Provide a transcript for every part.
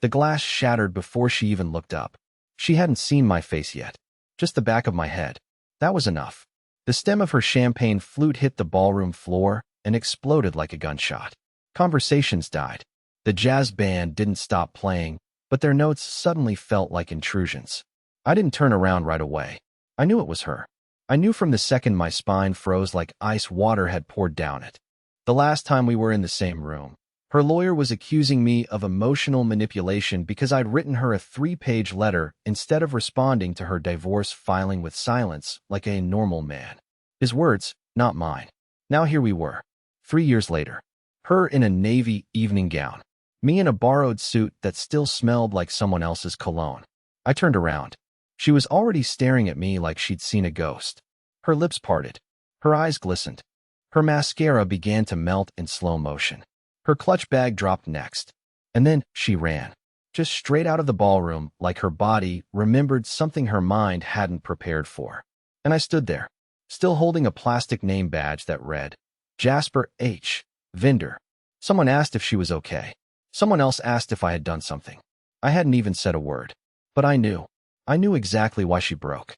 The glass shattered before she even looked up. She hadn't seen my face yet, just the back of my head. That was enough. The stem of her champagne flute hit the ballroom floor and exploded like a gunshot. Conversations died. The jazz band didn't stop playing, but their notes suddenly felt like intrusions. I didn't turn around right away. I knew it was her. I knew from the second my spine froze like ice water had poured down it. The last time we were in the same room, her lawyer was accusing me of emotional manipulation because I'd written her a 3-page letter instead of responding to her divorce filing with silence like a normal man. His words, not mine. Now here we were, 3 years later. Her in a navy evening gown. Me in a borrowed suit that still smelled like someone else's cologne. I turned around. She was already staring at me like she'd seen a ghost. Her lips parted. Her eyes glistened. Her mascara began to melt in slow motion. Her clutch bag dropped next. And then she ran. Just straight out of the ballroom, like her body remembered something her mind hadn't prepared for. And I stood there, still holding a plastic name badge that read, Jasper H. Vendor. Someone asked if she was okay. Someone else asked if I had done something. I hadn't even said a word. But I knew. I knew exactly why she broke.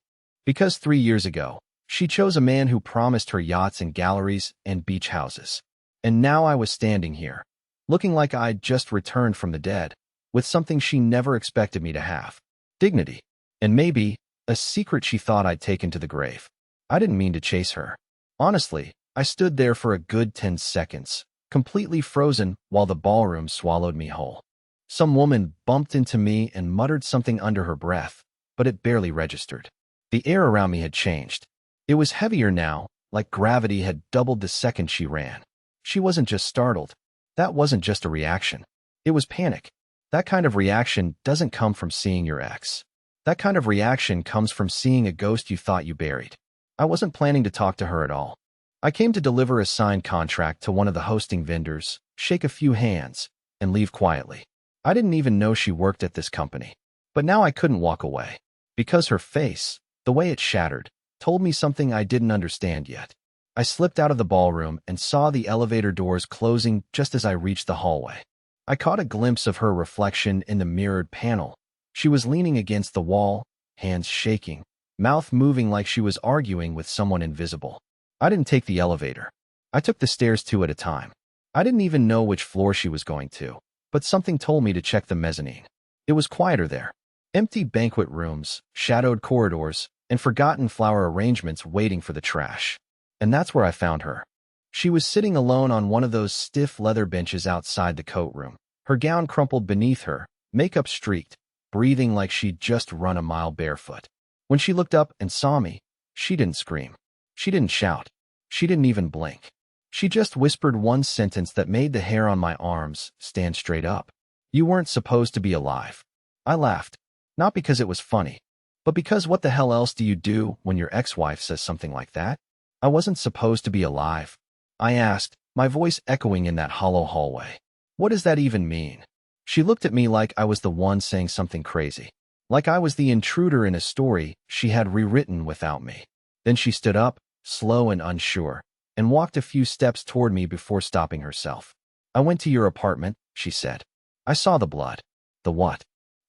Because 3 years ago, she chose a man who promised her yachts and galleries and beach houses. And now I was standing here, looking like I'd just returned from the dead, with something she never expected me to have. Dignity. And maybe a secret she thought I'd taken to the grave. I didn't mean to chase her. Honestly, I stood there for a good 10 seconds, completely frozen while the ballroom swallowed me whole. Some woman bumped into me and muttered something under her breath, but it barely registered. The air around me had changed. It was heavier now, like gravity had doubled the second she ran. She wasn't just startled. That wasn't just a reaction. It was panic. That kind of reaction doesn't come from seeing your ex. That kind of reaction comes from seeing a ghost you thought you buried. I wasn't planning to talk to her at all. I came to deliver a signed contract to one of the hosting vendors, shake a few hands, and leave quietly. I didn't even know she worked at this company. But now I couldn't walk away. Because her face, the way it shattered, told me something I didn't understand yet. I slipped out of the ballroom and saw the elevator doors closing just as I reached the hallway. I caught a glimpse of her reflection in the mirrored panel. She was leaning against the wall, hands shaking, mouth moving like she was arguing with someone invisible. I didn't take the elevator. I took the stairs 2 at a time. I didn't even know which floor she was going to, but something told me to check the mezzanine. It was quieter there. Empty banquet rooms, shadowed corridors, and forgotten flower arrangements waiting for the trash. And that's where I found her. She was sitting alone on one of those stiff leather benches outside the coat room, her gown crumpled beneath her, makeup streaked, breathing like she'd just run a mile barefoot. When she looked up and saw me, she didn't scream. She didn't shout. She didn't even blink. She just whispered one sentence that made the hair on my arms stand straight up. You weren't supposed to be alive. I laughed. Not because it was funny, but because what the hell else do you do when your ex-wife says something like that? I wasn't supposed to be alive. I asked, my voice echoing in that hollow hallway. What does that even mean? She looked at me like I was the one saying something crazy. Like I was the intruder in a story she had rewritten without me. Then she stood up, slow and unsure, and walked a few steps toward me before stopping herself. I went to your apartment, she said. I saw the blood. The what?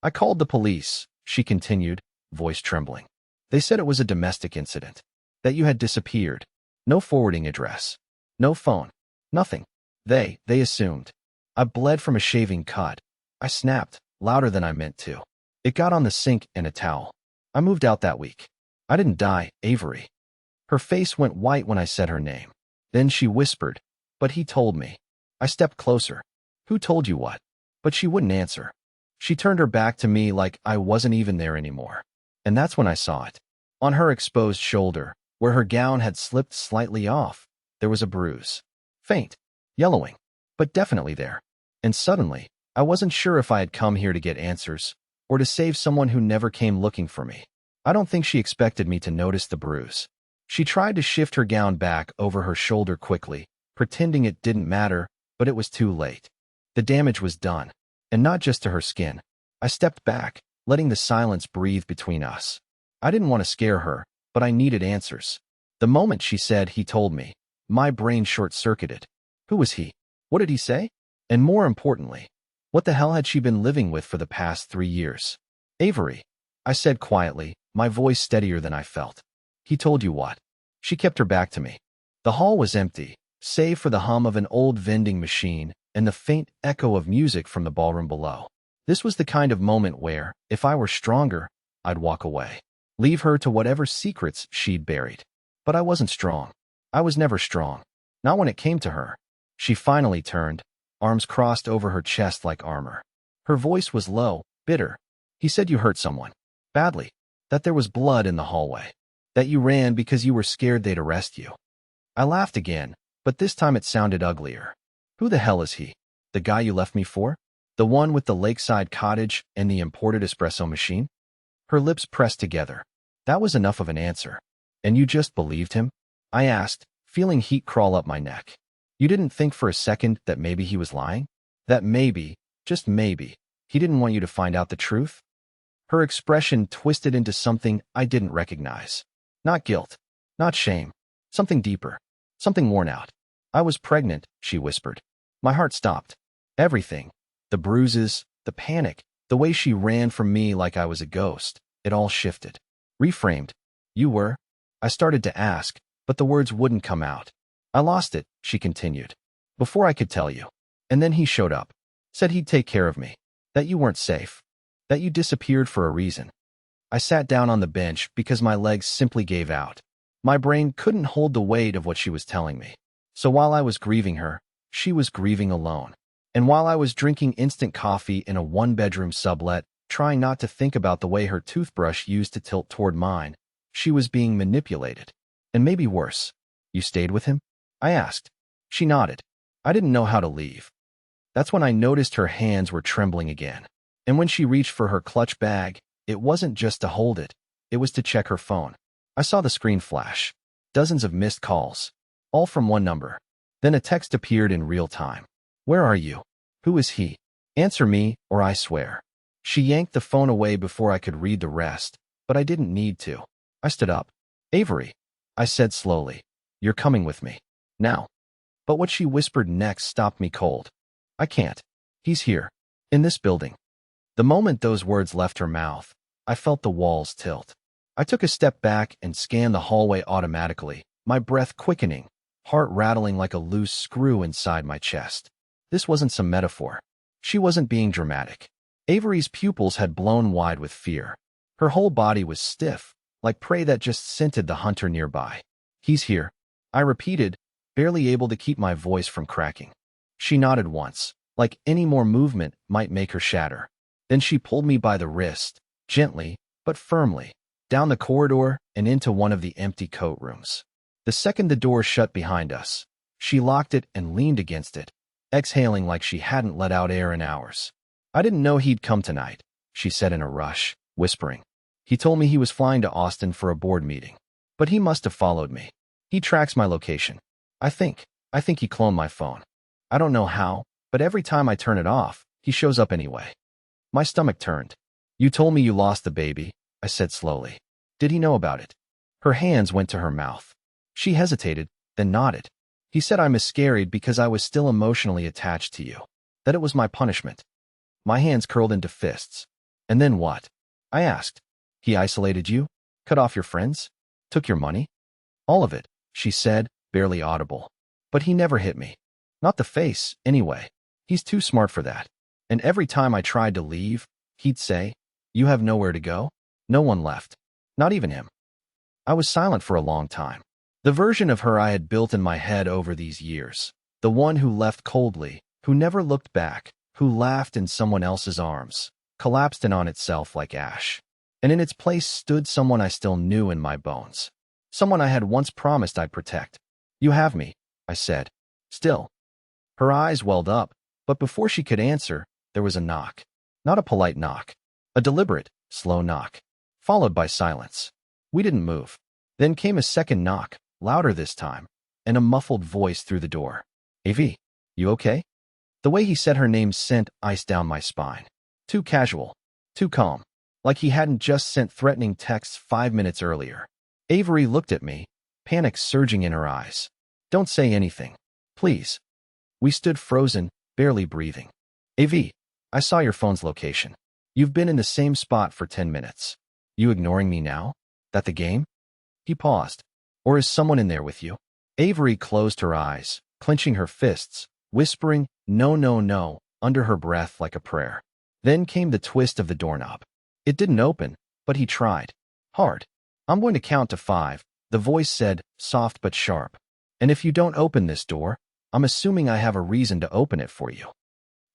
I called the police, she continued, voice trembling. They said it was a domestic incident. That you had disappeared. No forwarding address. No phone. Nothing. They assumed. I bled from a shaving cut. I snapped, louder than I meant to. It got on the sink and a towel. I moved out that week. I didn't die, Avery. Her face went white when I said her name. Then she whispered, but he told me. I stepped closer. Who told you what? But she wouldn't answer. She turned her back to me like I wasn't even there anymore. And that's when I saw it. On her exposed shoulder, where her gown had slipped slightly off, there was a bruise. Faint. Yellowing. But definitely there. And suddenly, I wasn't sure if I had come here to get answers, or to save someone who never came looking for me. I don't think she expected me to notice the bruise. She tried to shift her gown back over her shoulder quickly, pretending it didn't matter, but it was too late. The damage was done. And not just to her skin. I stepped back, letting the silence breathe between us. I didn't want to scare her, but I needed answers. The moment she said he told me, my brain short-circuited. Who was he? What did he say? And more importantly, What the hell had she been living with for the past 3 years? Avery, I said quietly, my voice steadier than I felt. He told you what? She kept her back to me. The hall was empty, save for the hum of an old vending machine and the faint echo of music from the ballroom below. This was the kind of moment where, if I were stronger, I'd walk away. Leave her to whatever secrets she'd buried. But I wasn't strong. I was never strong. Not when it came to her. She finally turned, arms crossed over her chest like armor. Her voice was low, bitter. He said you hurt someone. Badly. That there was blood in the hallway. That you ran because you were scared they'd arrest you. I laughed again, but this time it sounded uglier. Who the hell is he? The guy you left me for? The one with the lakeside cottage and the imported espresso machine? Her lips pressed together. That was enough of an answer. And you just believed him? I asked, feeling heat crawl up my neck. You didn't think for a second that maybe he was lying? That maybe, just maybe, he didn't want you to find out the truth? Her expression twisted into something I didn't recognize. Not guilt. Not shame. Something deeper. Something worn out. I was pregnant, she whispered. My heart stopped. Everything. The bruises, the panic, the way she ran from me like I was a ghost. It all shifted. Reframed. You were? I started to ask, but the words wouldn't come out. I lost it, she continued. Before I could tell you. And then he showed up. Said he'd take care of me. That you weren't safe. That you disappeared for a reason. I sat down on the bench because my legs simply gave out. My brain couldn't hold the weight of what she was telling me. So while I was grieving her, she was grieving alone. And while I was drinking instant coffee in a one-bedroom sublet, trying not to think about the way her toothbrush used to tilt toward mine, she was being manipulated. And maybe worse. You stayed with him? I asked. She nodded. I didn't know how to leave. That's when I noticed her hands were trembling again. And when she reached for her clutch bag, it wasn't just to hold it. It was to check her phone. I saw the screen flash. Dozens of missed calls. All from one number. Then a text appeared in real time. Where are you? Who is he? Answer me, or I swear. She yanked the phone away before I could read the rest, but I didn't need to. I stood up. Avery, I said slowly. You're coming with me. Now. But what she whispered next stopped me cold. I can't. He's here. In this building. The moment those words left her mouth, I felt the walls tilt. I took a step back and scanned the hallway automatically, my breath quickening, heart rattling like a loose screw inside my chest. This wasn't some metaphor. She wasn't being dramatic. Avery's pupils had blown wide with fear. Her whole body was stiff, like prey that just scented the hunter nearby. He's here. I repeated, barely able to keep my voice from cracking. She nodded once, like any more movement might make her shatter. Then she pulled me by the wrist, gently, but firmly, down the corridor and into one of the empty coat rooms. The second the door shut behind us, she locked it and leaned against it, exhaling like she hadn't let out air in hours. I didn't know he'd come tonight, she said in a rush, whispering. He told me he was flying to Austin for a board meeting. But he must have followed me. He tracks my location. I think he cloned my phone. I don't know how, but every time I turn it off, he shows up anyway. My stomach turned. You told me you lost the baby, I said slowly. Did he know about it? Her hands went to her mouth. She hesitated, then nodded. He said I miscarried because I was still emotionally attached to you. That it was my punishment. My hands curled into fists. And then what? I asked. He isolated you? Cut off your friends? Took your money? All of it, she said, barely audible. But he never hit me. Not the face, anyway. He's too smart for that. And every time I tried to leave, he'd say, You have nowhere to go? No one left. Not even him. I was silent for a long time. The version of her I had built in my head over these years. The one who left coldly, who never looked back, who laughed in someone else's arms, collapsed in on itself like ash. And in its place stood someone I still knew in my bones. Someone I had once promised I'd protect. You have me, I said. Still. Her eyes welled up, but before she could answer, there was a knock. Not a polite knock. A deliberate, slow knock. Followed by silence. We didn't move. Then came a second knock, louder this time, and a muffled voice through the door. Av, you okay? The way he said her name sent ice down my spine. Too casual. Too calm. Like he hadn't just sent threatening texts 5 minutes earlier. Avery looked at me, panic surging in her eyes. Don't say anything. Please. We stood frozen, barely breathing. Av, I saw your phone's location. You've been in the same spot for 10 minutes. You ignoring me now? That the game? He paused. Or is someone in there with you? Avery closed her eyes, clenching her fists, whispering, "No, no, no," under her breath like a prayer. Then came the twist of the doorknob. It didn't open, but he tried. Hard. "I'm going to count to 5, the voice said, soft but sharp. "And if you don't open this door, I'm assuming I have a reason to open it for you."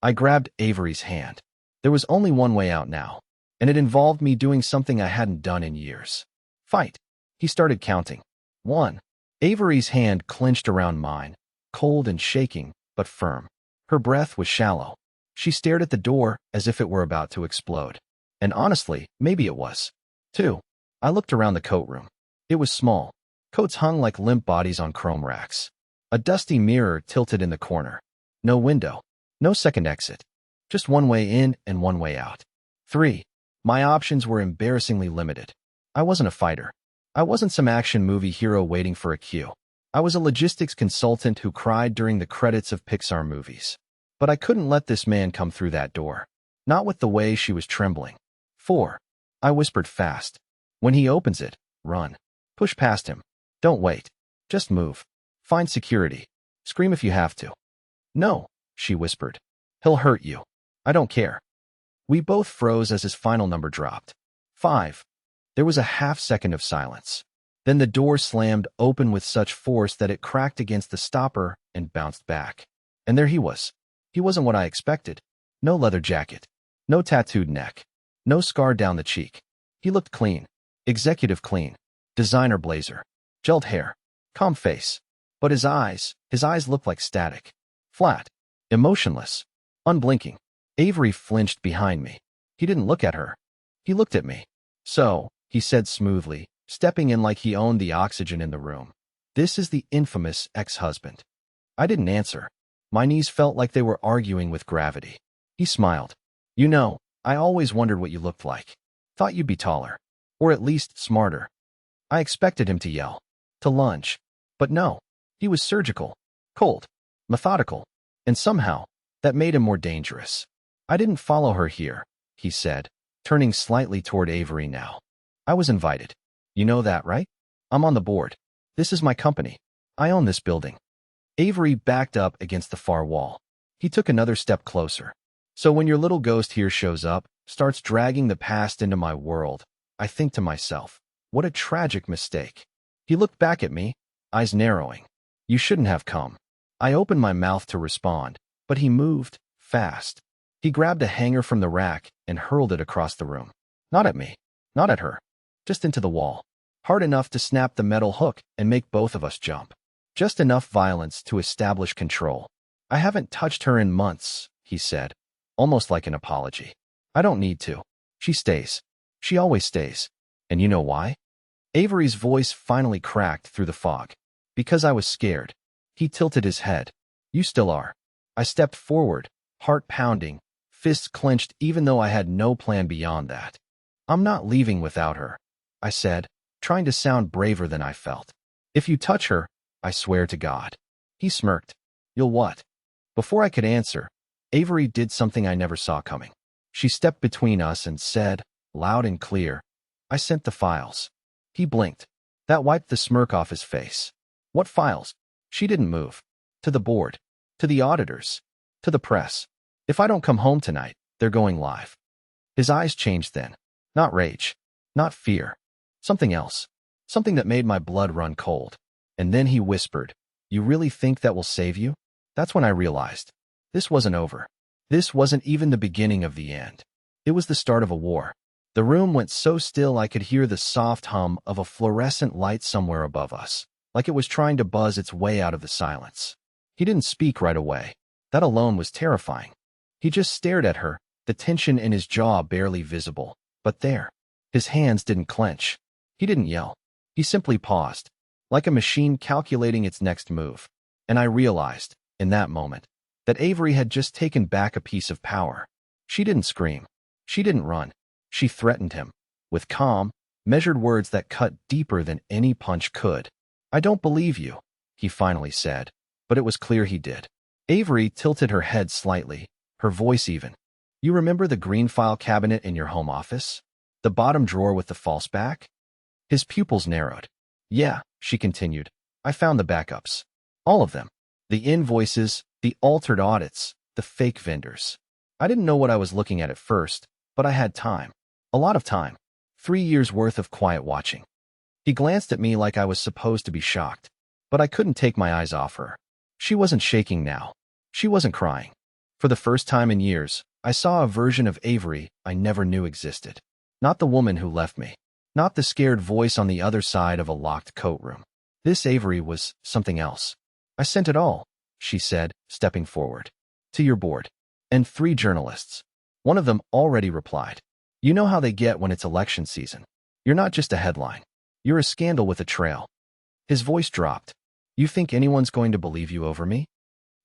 I grabbed Avery's hand. There was only one way out now, and it involved me doing something I hadn't done in years. Fight. He started counting. 1. Avery's hand clenched around mine, cold and shaking, but firm. Her breath was shallow. She stared at the door as if it were about to explode. And honestly, maybe it was. 2. I looked around the coat room. It was small. Coats hung like limp bodies on chrome racks. A dusty mirror tilted in the corner. No window. No second exit. Just one way in and one way out. 3. My options were embarrassingly limited. I wasn't a fighter. I wasn't some action movie hero waiting for a cue. I was a logistics consultant who cried during the credits of Pixar movies. But I couldn't let this man come through that door. Not with the way she was trembling. 4. I whispered fast. When he opens it, run. Push past him. Don't wait. Just move. Find security. Scream if you have to. "No," she whispered. "He'll hurt you." "I don't care." We both froze as his final number dropped. 5. There was a half-second of silence. Then the door slammed open with such force that it cracked against the stopper and bounced back. And there he was. He wasn't what I expected. No leather jacket. No tattooed neck. No scar down the cheek. He looked clean. Executive clean. Designer blazer. Gelled hair. Calm face. But his eyes looked like static. Flat. Emotionless. Unblinking. Avery flinched behind me. He didn't look at her. He looked at me. "So," he said smoothly, stepping in like he owned the oxygen in the room, "this is the infamous ex-husband." I didn't answer. My knees felt like they were arguing with gravity. He smiled. "You know, I always wondered what you looked like. Thought you'd be taller. Or at least smarter." I expected him to yell. To lunge. But no. He was surgical. Cold. Methodical. And somehow, that made him more dangerous. "I didn't follow her here," he said, turning slightly toward Avery now. "I was invited. You know that, right? I'm on the board. This is my company. I own this building." Avery backed up against the far wall. He took another step closer. "So when your little ghost here shows up, starts dragging the past into my world, I think to myself, what a tragic mistake." He looked back at me, eyes narrowing. "You shouldn't have come." I opened my mouth to respond, but he moved, fast. He grabbed a hanger from the rack and hurled it across the room. Not at me. Not at her. Just into the wall. Hard enough to snap the metal hook and make both of us jump. Just enough violence to establish control. "I haven't touched her in months," he said, almost like an apology. "I don't need to. She stays. She always stays. And you know why?" Avery's voice finally cracked through the fog. "Because I was scared." He tilted his head. "You still are." I stepped forward, heart pounding, fists clenched even though I had no plan beyond that. "I'm not leaving without her," I said, trying to sound braver than I felt. "If you touch her, I swear to God." He smirked. "You'll what?" Before I could answer, Avery did something I never saw coming. She stepped between us and said, loud and clear, "I sent the files." He blinked. That wiped the smirk off his face. "What files?" She didn't move. "To the board. To the auditors. To the press. If I don't come home tonight, they're going live." His eyes changed then. Not rage. Not fear. Something else. Something that made my blood run cold. And then he whispered, "You really think that will save you?" That's when I realized. This wasn't over. This wasn't even the beginning of the end. It was the start of a war. The room went so still I could hear the soft hum of a fluorescent light somewhere above us, like it was trying to buzz its way out of the silence. He didn't speak right away. That alone was terrifying. He just stared at her, the tension in his jaw barely visible. But there. His hands didn't clench. He didn't yell. He simply paused, like a machine calculating its next move. And I realized, in that moment, that Avery had just taken back a piece of power. She didn't scream. She didn't run. She threatened him, with calm, measured words that cut deeper than any punch could. "I don't believe you," he finally said, but it was clear he did. Avery tilted her head slightly, her voice even. You remember the green file cabinet in your home office? The bottom drawer with the false back? His pupils narrowed. Yeah, she continued. I found the backups. All of them. The invoices, the altered audits, the fake vendors. I didn't know what I was looking at first, but I had time. A lot of time. 3 years worth of quiet watching. He glanced at me like I was supposed to be shocked, but I couldn't take my eyes off her. She wasn't shaking now. She wasn't crying. For the first time in years, I saw a version of Avery I never knew existed. Not the woman who left me. Not the scared voice on the other side of a locked coat room. This Avery was something else. I sent it all, she said, stepping forward. To your board. And 3 journalists. One of them already replied. You know how they get when it's election season. You're not just a headline. You're a scandal with a trail. His voice dropped. You think anyone's going to believe you over me?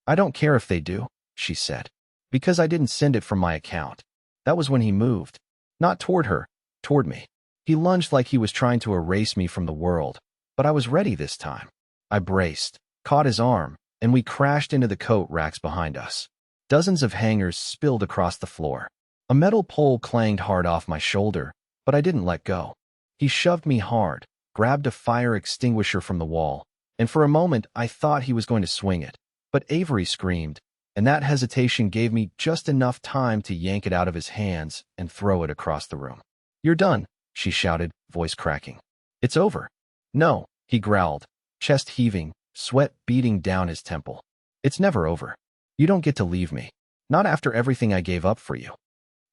I don't care if they do, she said. Because I didn't send it from my account. That was when he moved. Not toward her, toward me. He lunged like he was trying to erase me from the world, but I was ready this time. I braced, caught his arm, and we crashed into the coat racks behind us. Dozens of hangers spilled across the floor. A metal pole clanged hard off my shoulder, but I didn't let go. He shoved me hard, grabbed a fire extinguisher from the wall, and for a moment I thought he was going to swing it. But Avery screamed, and that hesitation gave me just enough time to yank it out of his hands and throw it across the room. You're done, she shouted, voice cracking. It's over. No, he growled, chest heaving, sweat beating down his temple. It's never over. You don't get to leave me. Not after everything I gave up for you.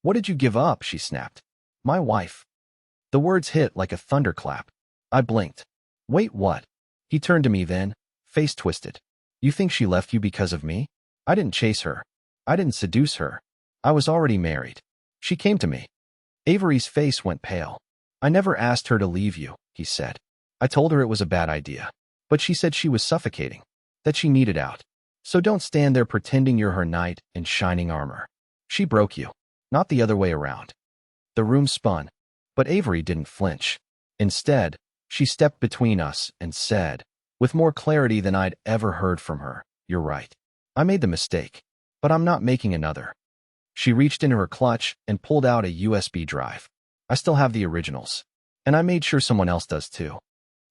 What did you give up? She snapped. My wife. The words hit like a thunderclap. I blinked. Wait, what? He turned to me then, face twisted. You think she left you because of me? I didn't chase her. I didn't seduce her. I was already married. She came to me. Avery's face went pale. I never asked her to leave you, he said. I told her it was a bad idea. But she said she was suffocating, that she needed out. So don't stand there pretending you're her knight in shining armor. She broke you, not the other way around. The room spun, but Avery didn't flinch. Instead, she stepped between us and said, with more clarity than I'd ever heard from her, you're right. I made the mistake, but I'm not making another. She reached into her clutch and pulled out a USB drive. I still have the originals, and I made sure someone else does too.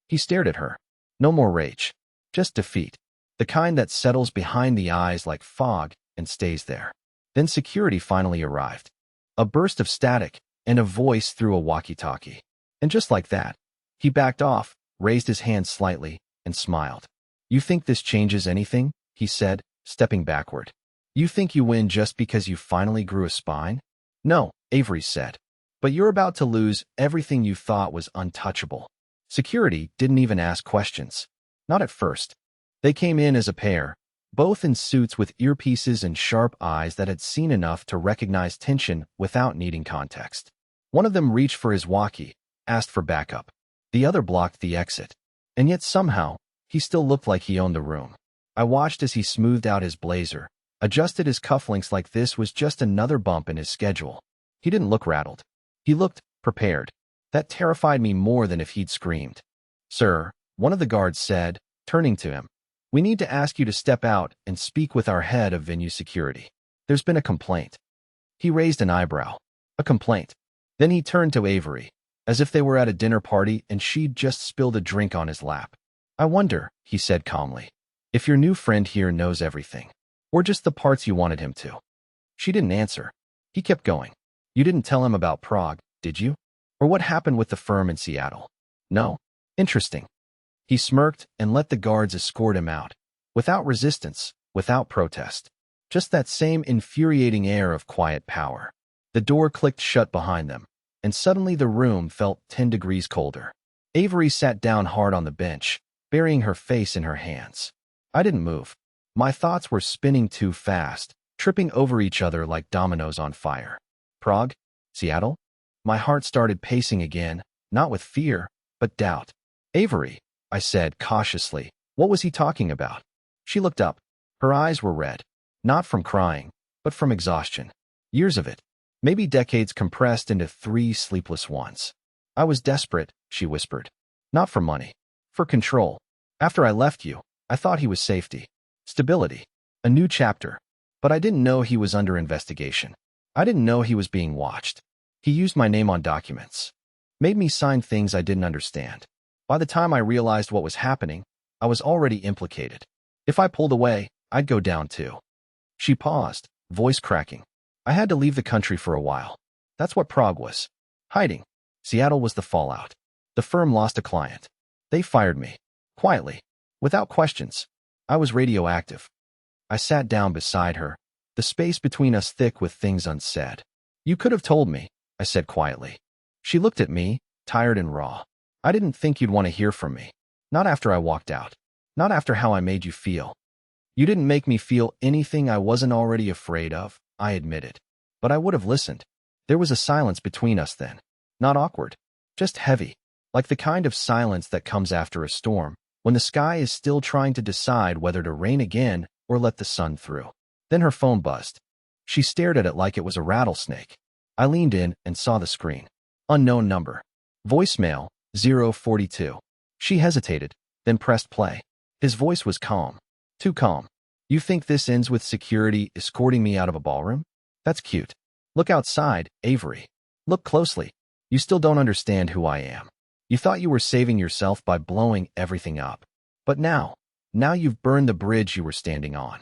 He stared at her. No more rage, just defeat. The kind that settles behind the eyes like fog and stays there. Then security finally arrived. A burst of static and a voice through a walkie-talkie. And just like that, he backed off, raised his hand slightly, and smiled. You think this changes anything? He said, stepping backward. You think you win just because you finally grew a spine? No, Avery said. But you're about to lose everything you thought was untouchable. Security didn't even ask questions. Not at first. They came in as a pair, both in suits with earpieces and sharp eyes that had seen enough to recognize tension without needing context. One of them reached for his walkie, asked for backup. The other blocked the exit. And yet somehow, he still looked like he owned the room. I watched as he smoothed out his blazer, adjusted his cufflinks like this was just another bump in his schedule. He didn't look rattled. He looked prepared. That terrified me more than if he'd screamed. Sir, one of the guards said, turning to him. We need to ask you to step out and speak with our head of venue security. There's been a complaint. He raised an eyebrow. A complaint. Then he turned to Avery, as if they were at a dinner party and she'd just spilled a drink on his lap. I wonder, he said calmly, if your new friend here knows everything, or just the parts you wanted him to. She didn't answer. He kept going. You didn't tell him about Prague, did you? Or what happened with the firm in Seattle? No. Interesting. He smirked and let the guards escort him out, without resistance, without protest. Just that same infuriating air of quiet power. The door clicked shut behind them, and suddenly the room felt 10 degrees colder. Avery sat down hard on the bench, burying her face in her hands. I didn't move. My thoughts were spinning too fast, tripping over each other like dominoes on fire. Prague? Seattle? My heart started pacing again, not with fear, but doubt. Avery, I said cautiously, what was he talking about? She looked up. Her eyes were red, not from crying, but from exhaustion. Years of it, maybe decades compressed into 3 sleepless ones. I was desperate, she whispered. Not for money, for control. After I left you, I thought he was safety, stability, a new chapter, but I didn't know he was under investigation. I didn't know he was being watched. He used my name on documents. Made me sign things I didn't understand. By the time I realized what was happening, I was already implicated. If I pulled away, I'd go down too. She paused, voice cracking. I had to leave the country for a while. That's what Prague was. Hiding. Seattle was the fallout. The firm lost a client. They fired me. Quietly. Without questions. I was radioactive. I sat down beside her, the space between us thick with things unsaid. You could have told me, I said quietly. She looked at me, tired and raw. I didn't think you'd want to hear from me. Not after I walked out. Not after how I made you feel. You didn't make me feel anything I wasn't already afraid of, I admitted. But I would have listened. There was a silence between us then. Not awkward. Just heavy. Like the kind of silence that comes after a storm, when the sky is still trying to decide whether to rain again or let the sun through. Then her phone buzzed. She stared at it like it was a rattlesnake. I leaned in and saw the screen. Unknown number. Voicemail, 042. She hesitated, then pressed play. His voice was calm. Too calm. You think this ends with security escorting me out of a ballroom? That's cute. Look outside, Avery. Look closely. You still don't understand who I am. You thought you were saving yourself by blowing everything up. But now you've burned the bridge you were standing on.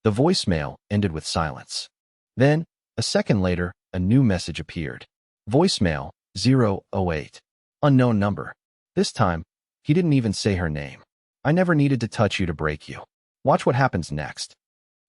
The voicemail ended with silence. Then, a second later, a new message appeared. Voicemail, 008. Unknown number. This time, he didn't even say her name. I never needed to touch you to break you. Watch what happens next.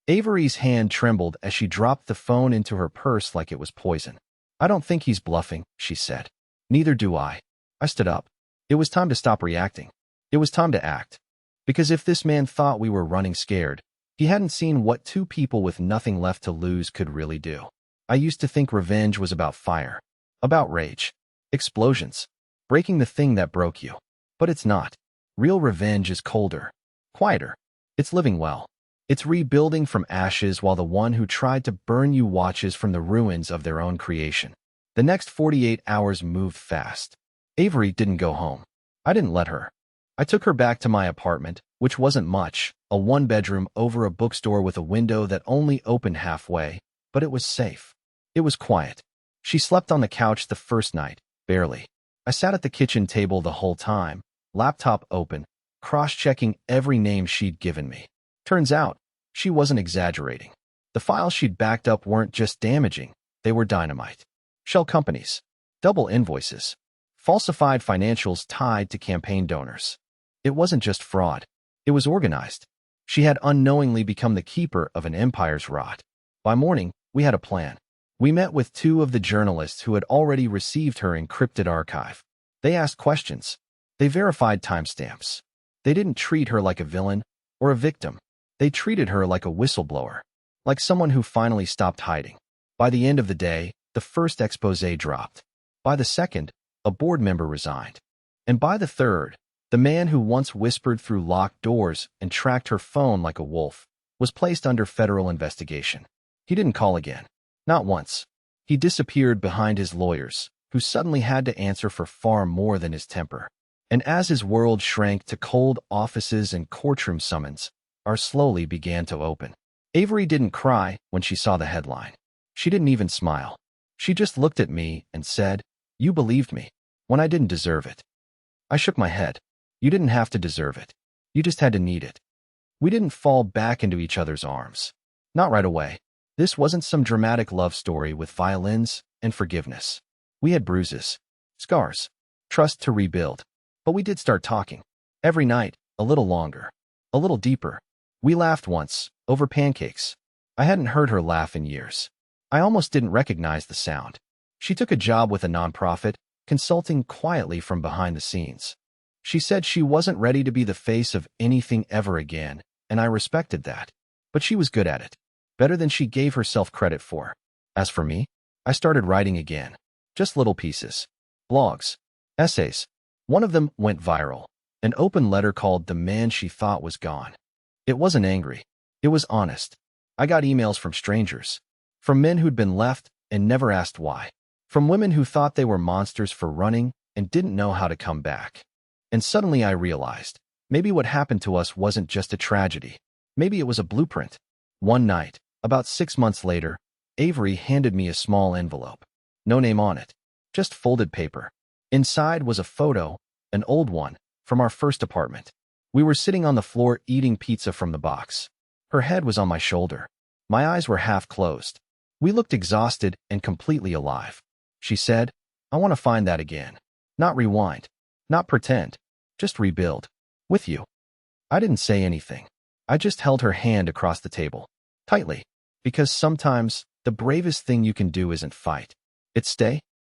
Avery's hand trembled as she dropped the phone into her purse like it was poison. I don't think he's bluffing, she said. Neither do I. I stood up. It was time to stop reacting. It was time to act. Because if this man thought we were running scared, he hadn't seen what two people with nothing left to lose could really do. I used to think revenge was about fire, about rage, explosions, breaking the thing that broke you. But it's not. Real revenge is colder, quieter. It's living well. It's rebuilding from ashes while the one who tried to burn you watches from the ruins of their own creation. The next 48 hours moved fast. Avery didn't go home. I didn't let her. I took her back to my apartment, which wasn't much, a one-bedroom over a bookstore with a window that only opened halfway, but it was safe. It was quiet. She slept on the couch the first night, barely. I sat at the kitchen table the whole time, laptop open, cross-checking every name she'd given me. Turns out, she wasn't exaggerating. The files she'd backed up weren't just damaging, they were dynamite. Shell companies, double invoices, falsified financials tied to campaign donors. It wasn't just fraud. It was organized. She had unknowingly become the keeper of an empire's rot. By morning, we had a plan. We met with two of the journalists who had already received her encrypted archive. They asked questions. They verified timestamps. They didn't treat her like a villain or a victim. They treated her like a whistleblower, like someone who finally stopped hiding. By the end of the day, the first exposé dropped. By the second, a board member resigned. And by the third, the man who once whispered through locked doors and tracked her phone like a wolf was placed under federal investigation. He didn't call again. Not once. He disappeared behind his lawyers, who suddenly had to answer for far more than his temper. And as his world shrank to cold offices and courtroom summons, ours slowly began to open. Avery didn't cry when she saw the headline. She didn't even smile. She just looked at me and said, "You believed me, when I didn't deserve it." I shook my head. You didn't have to deserve it. You just had to need it. We didn't fall back into each other's arms. Not right away. This wasn't some dramatic love story with violins and forgiveness. We had bruises, scars, trust to rebuild. But we did start talking. Every night, a little longer, a little deeper. We laughed once, over pancakes. I hadn't heard her laugh in years. I almost didn't recognize the sound. She took a job with a nonprofit, consulting quietly from behind the scenes. She said she wasn't ready to be the face of anything ever again, and I respected that. But she was good at it. Better than she gave herself credit for. As for me, I started writing again. Just little pieces. Blogs. Essays. One of them went viral. An open letter called "The Man She Thought Was Gone." It wasn't angry. It was honest. I got emails from strangers. From men who'd been left and never asked why. From women who thought they were monsters for running and didn't know how to come back. And suddenly I realized, maybe what happened to us wasn't just a tragedy. Maybe it was a blueprint. One night, about 6 months later, Avery handed me a small envelope. No name on it, just folded paper. Inside was a photo, an old one, from our first apartment. We were sitting on the floor eating pizza from the box. Her head was on my shoulder. My eyes were half closed. We looked exhausted and completely alive. She said, "I want to find that again. Not rewind. Not pretend. Just rebuild. With you." I didn't say anything. I just held her hand across the table. Tightly. Because sometimes, the bravest thing you can do isn't fight. It's stay.